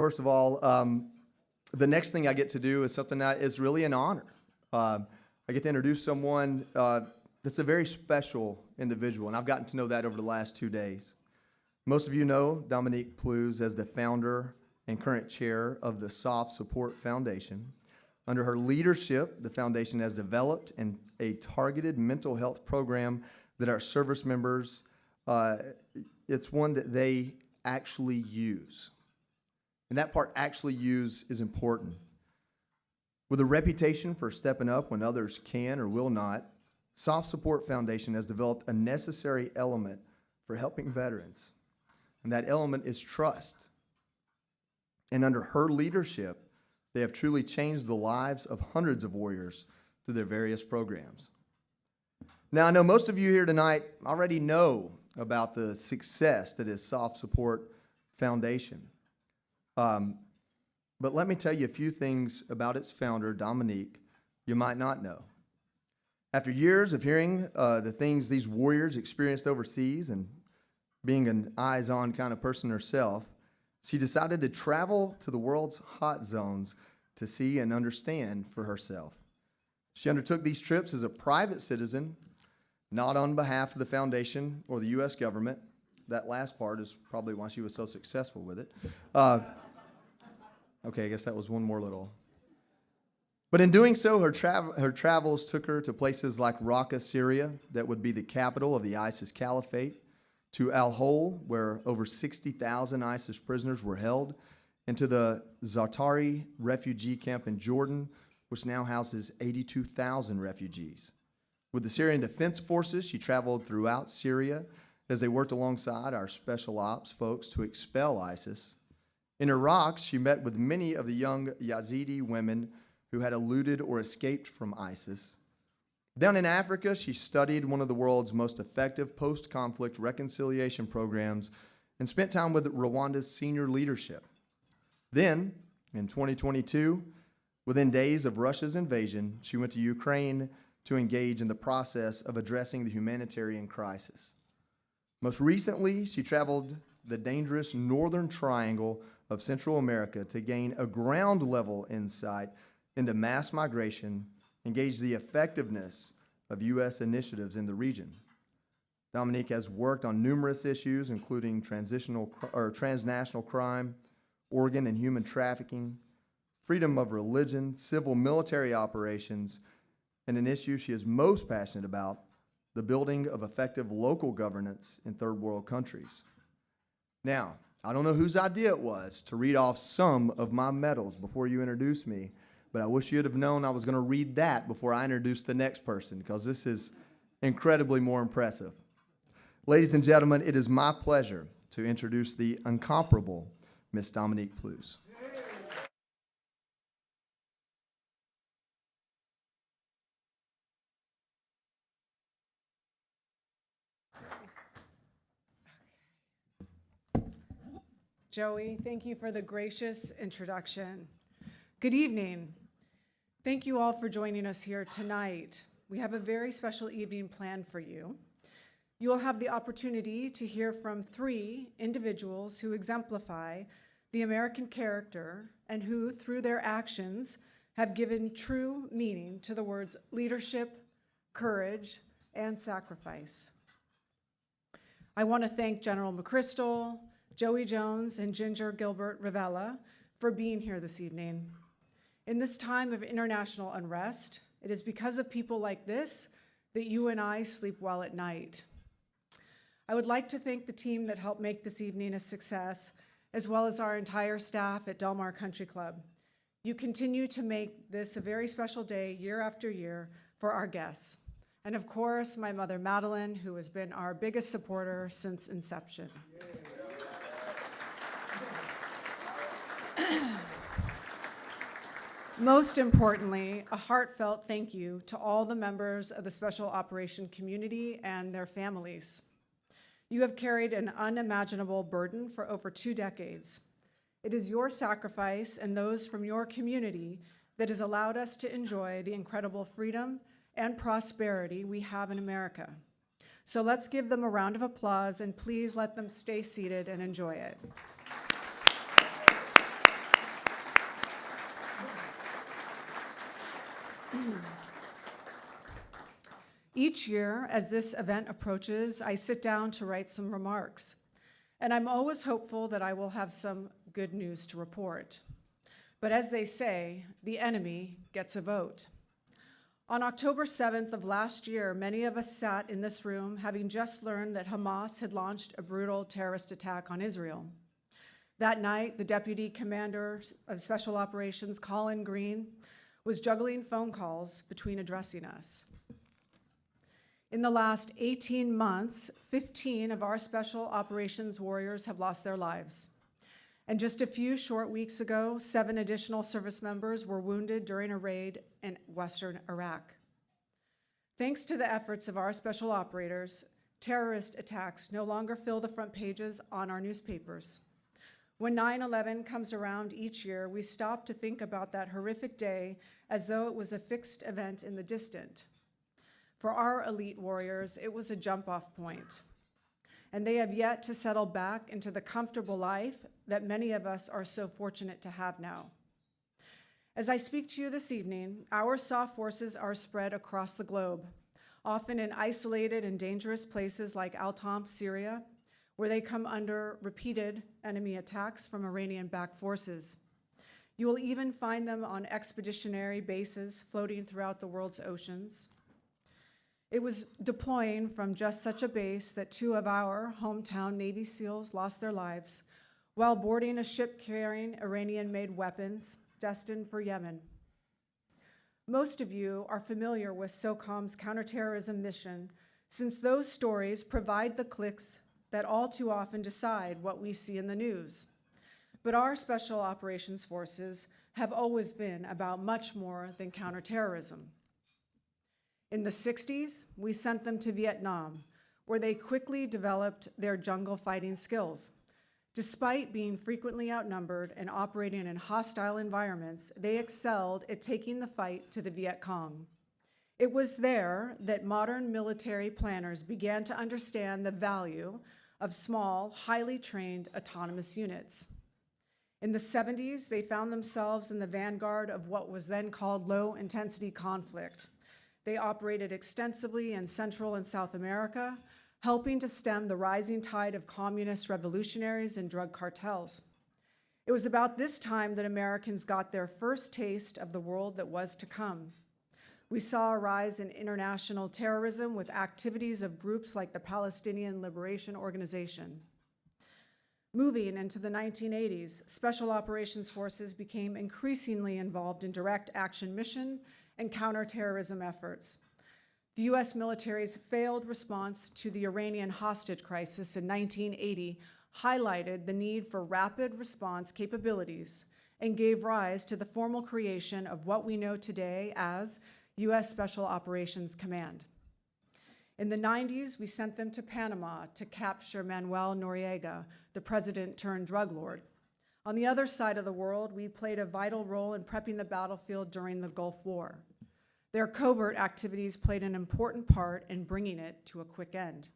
First of all, the next thing I get to do is something that is really an honor. I get to introduce someone that's a very special individual, and I've gotten to know that over the last 2 days. Most of you know Dominique Plewes as the founder and current chair of the SOF Support Foundation. Under her leadership, the foundation has developed a targeted mental health program that our service members, it's one that they actually use. And that part, actually use, is important. With a reputation for stepping up when others can or will not, SOF Support Foundation has developed a necessary element for helping veterans. And that element is trust. And under her leadership, they have truly changed the lives of hundreds of warriors through their various programs. Now, I know most of you here tonight already know about the success that is SOF Support Foundation. But let me tell you a few things about its founder, Dominique, you might not know. After years of hearing the things these warriors experienced overseas and being an eyes-on kind of person herself, she decided to travel to the world's hot zones to see and understand for herself. She undertook these trips as a private citizen, not on behalf of the foundation or the U.S. government. That last part is probably why she was so successful with it. Okay, I guess that was one more little. But in doing so, her travels took her to places like Raqqa, Syria, that would be the capital of the ISIS Caliphate, to Al-Hol, where over 60,000 ISIS prisoners were held, and to the Zaatari refugee camp in Jordan, which now houses 82,000 refugees. With the Syrian Defense Forces, she traveled throughout Syria as they worked alongside our special ops folks to expel ISIS. In Iraq, she met with many of the young Yazidi women who had eluded or escaped from ISIS. Down in Africa, she studied one of the world's most effective post-conflict reconciliation programs and spent time with Rwanda's senior leadership. Then, in 2022, within days of Russia's invasion, she went to Ukraine to engage in the process of addressing the humanitarian crisis. Most recently, she traveled the dangerous northern triangle of Central America to gain a ground-level insight into mass migration and gauge the effectiveness of U.S. initiatives in the region. Dominique has worked on numerous issues, including transnational crime, organ and human trafficking, freedom of religion, civil military operations, and an issue she is most passionate about, the building of effective local governance in third world countries. Now, I don't know whose idea it was to read off some of my medals before you introduced me, but I wish you'd have known I was going to read that before I introduced the next person, because this is incredibly more impressive. Ladies and gentlemen, it is my pleasure to introduce the incomparable Miss Dominique Plewes. Joey, thank you for the gracious introduction. Good evening. Thank you all for joining us here tonight. We have a very special evening planned for you. You will have the opportunity to hear from 3 individuals who exemplify the American character and who, through their actions, have given true meaning to the words leadership, courage, and sacrifice. I want to thank General McChrystal, Joey Jones, and Ginger Gilbert Ravella for being here this evening. In this time of international unrest, it is because of people like this that you and I sleep well at night. I would like to thank the team that helped make this evening a success, as well as our entire staff at Del Mar Country Club. You continue to make this a very special day year after year for our guests. And of course, my mother, Madeline, who has been our biggest supporter since inception. Most importantly, a heartfelt thank you to all the members of the Special Operation community and their families. You have carried an unimaginable burden for over 2 decades. It is your sacrifice and those from your community that has allowed us to enjoy the incredible freedom and prosperity we have in America. So let's give them a round of applause, and please let them stay seated and enjoy it. Each year, as this event approaches, I sit down to write some remarks, and I'm always hopeful that I will have some good news to report. But as they say, the enemy gets a vote. On October 7th of last year, many of us sat in this room having just learned that Hamas had launched a brutal terrorist attack on Israel. That night, the Deputy Commander of Special Operations, Colin Green, was juggling phone calls between addressing us. In the last 18 months, 15 of our Special Operations warriors have lost their lives. And just a few short weeks ago, 7 additional service members were wounded during a raid in western Iraq. Thanks to the efforts of our special operators, terrorist attacks no longer fill the front pages on our newspapers. When 9/11 comes around each year, we stop to think about that horrific day as though it was a fixed event in the distant. For our elite warriors, it was a jump-off point, and they have yet to settle back into the comfortable life that many of us are so fortunate to have now. As I speak to you this evening, our SOF forces are spread across the globe, often in isolated and dangerous places like Al-Tam, Syria, where they come under repeated enemy attacks from Iranian-backed forces. You will even find them on expeditionary bases floating throughout the world's oceans. It was deploying from just such a base that 2 of our hometown Navy SEALs lost their lives while boarding a ship carrying Iranian-made weapons destined for Yemen. Most of you are familiar with SOCOM's counterterrorism mission, since those stories provide the clicks that all too often decide what we see in the news. But our Special Operations Forces have always been about much more than counterterrorism. In the 60s, we sent them to Vietnam, where they quickly developed their jungle fighting skills. Despite being frequently outnumbered and operating in hostile environments, they excelled at taking the fight to the Viet Cong. It was there that modern military planners began to understand the value of small, highly trained autonomous units. In the 70s, they found themselves in the vanguard of what was then called low-intensity conflict. They operated extensively in Central and South America, helping to stem the rising tide of communist revolutionaries and drug cartels. It was about this time that Americans got their first taste of the world that was to come. We saw a rise in international terrorism with activities of groups like the Palestinian Liberation Organization. Moving into the 1980s, Special Operations Forces became increasingly involved in direct action mission and counterterrorism efforts. The U.S. military's failed response to the Iranian hostage crisis in 1980 highlighted the need for rapid response capabilities and gave rise to the formal creation of what we know today as U.S. Special Operations Command. In the 90s, we sent them to Panama to capture Manuel Noriega, the president-turned-drug lord. On the other side of the world, we played a vital role in prepping the battlefield during the Gulf War. Their covert activities played an important part in bringing it to a quick end.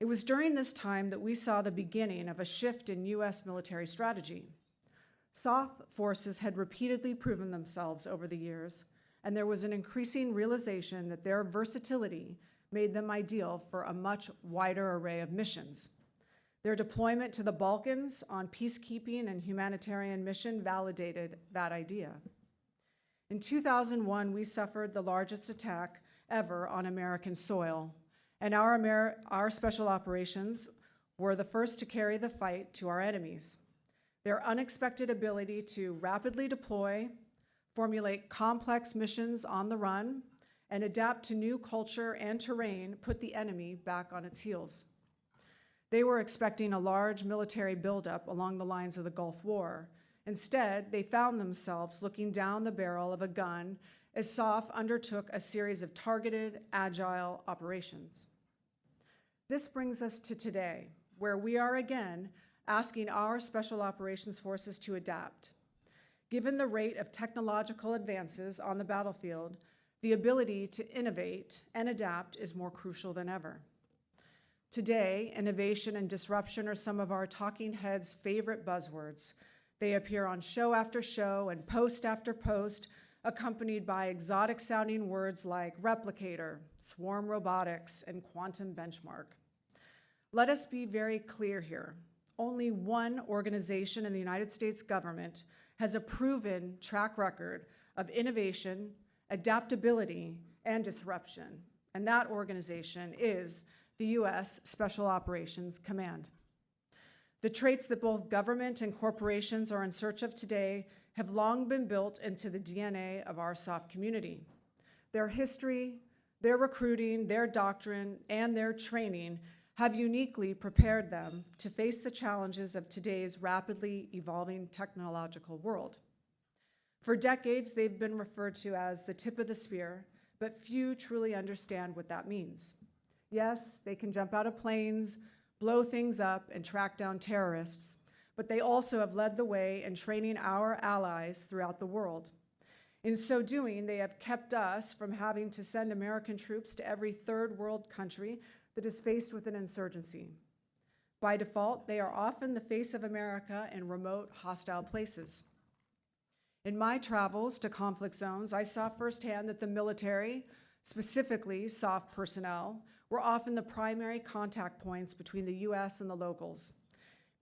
It was during this time that we saw the beginning of a shift in U.S. military strategy. SOF forces had repeatedly proven themselves over the years, and there was an increasing realization that their versatility made them ideal for a much wider array of missions. Their deployment to the Balkans on peacekeeping and humanitarian mission validated that idea. In 2001, we suffered the largest attack ever on American soil, and our special operations were the first to carry the fight to our enemies. Their unexpected ability to rapidly deploy, formulate complex missions on the run, and adapt to new culture and terrain put the enemy back on its heels. They were expecting a large military buildup along the lines of the Gulf War. Instead, they found themselves looking down the barrel of a gun as SOF undertook a series of targeted, agile operations. This brings us to today, where we are again asking our Special Operations Forces to adapt. Given the rate of technological advances on the battlefield, the ability to innovate and adapt is more crucial than ever. Today, innovation and disruption are some of our talking heads' favorite buzzwords. They appear on show after show and post after post, accompanied by exotic-sounding words like replicator, swarm robotics, and quantum benchmark. Let us be very clear here. Only one organization in the United States government has a proven track record of innovation, adaptability, and disruption, and that organization is the U.S. Special Operations Command. The traits that both government and corporations are in search of today have long been built into the DNA of our SOF community. Their history, their recruiting, their doctrine, and their training have uniquely prepared them to face the challenges of today's rapidly evolving technological world. For decades, they've been referred to as the tip of the spear, but few truly understand what that means. Yes, they can jump out of planes, blow things up, and track down terrorists, but they also have led the way in training our allies throughout the world. In so doing, they have kept us from having to send American troops to every third world country that is faced with an insurgency. By default, they are often the face of America in remote, hostile places. In my travels to conflict zones, I saw firsthand that the military, specifically SOF personnel, were often the primary contact points between the U.S. and the locals,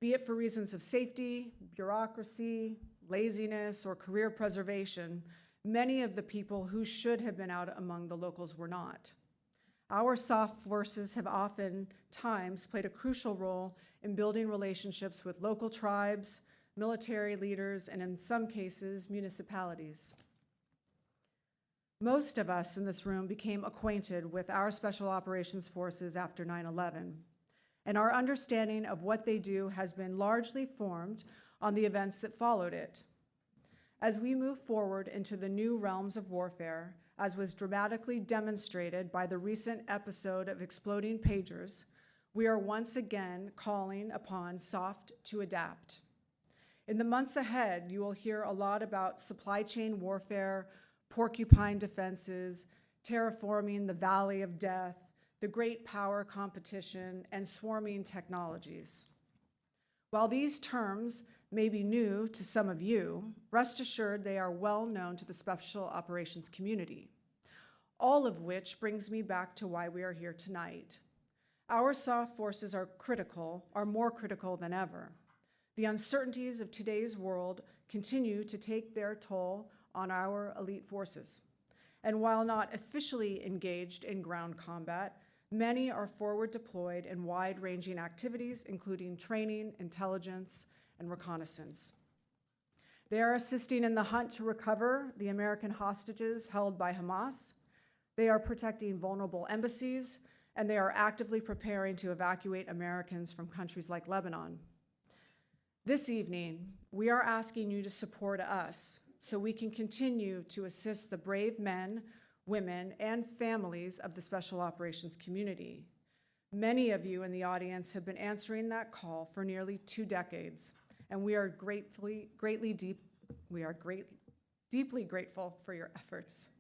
be it for reasons of safety, bureaucracy, laziness, or career preservation. Many of the people who should have been out among the locals were not. Our SOF forces have oftentimes played a crucial role in building relationships with local tribes, military leaders, and in some cases, municipalities. Most of us in this room became acquainted with our Special Operations Forces after 9/11, and our understanding of what they do has been largely formed on the events that followed it. As we move forward into the new realms of warfare, as was dramatically demonstrated by the recent episode of exploding pagers, we are once again calling upon SOF to adapt. In the months ahead, you will hear a lot about supply chain warfare, porcupine defenses, terraforming the valley of death, the great power competition, and swarming technologies. While these terms may be new to some of you, rest assured they are well known to the Special Operations community. All of which brings me back to why we are here tonight. Our SOF forces are more critical than ever. The uncertainties of today's world continue to take their toll on our elite forces. And while not officially engaged in ground combat, many are forward deployed in wide-ranging activities, including training, intelligence, and reconnaissance. They are assisting in the hunt to recover the American hostages held by Hamas. They are protecting vulnerable embassies, and they are actively preparing to evacuate Americans from countries like Lebanon. This evening, we are asking you to support us so we can continue to assist the brave men, women, and families of the Special Operations community. Many of you in the audience have been answering that call for nearly 2 decades, and we are deeply grateful for your efforts.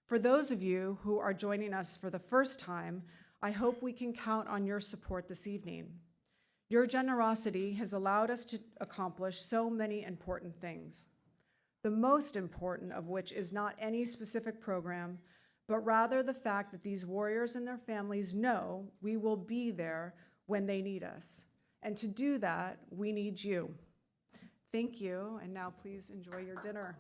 For those of you who are joining us for the first time, I hope we can count on your support this evening. Your generosity has allowed us to accomplish so many important things, the most important of which is not any specific program, but rather the fact that these warriors and their families know we will be there when they need us. And to do that, we need you. Thank you, and now please enjoy your dinner.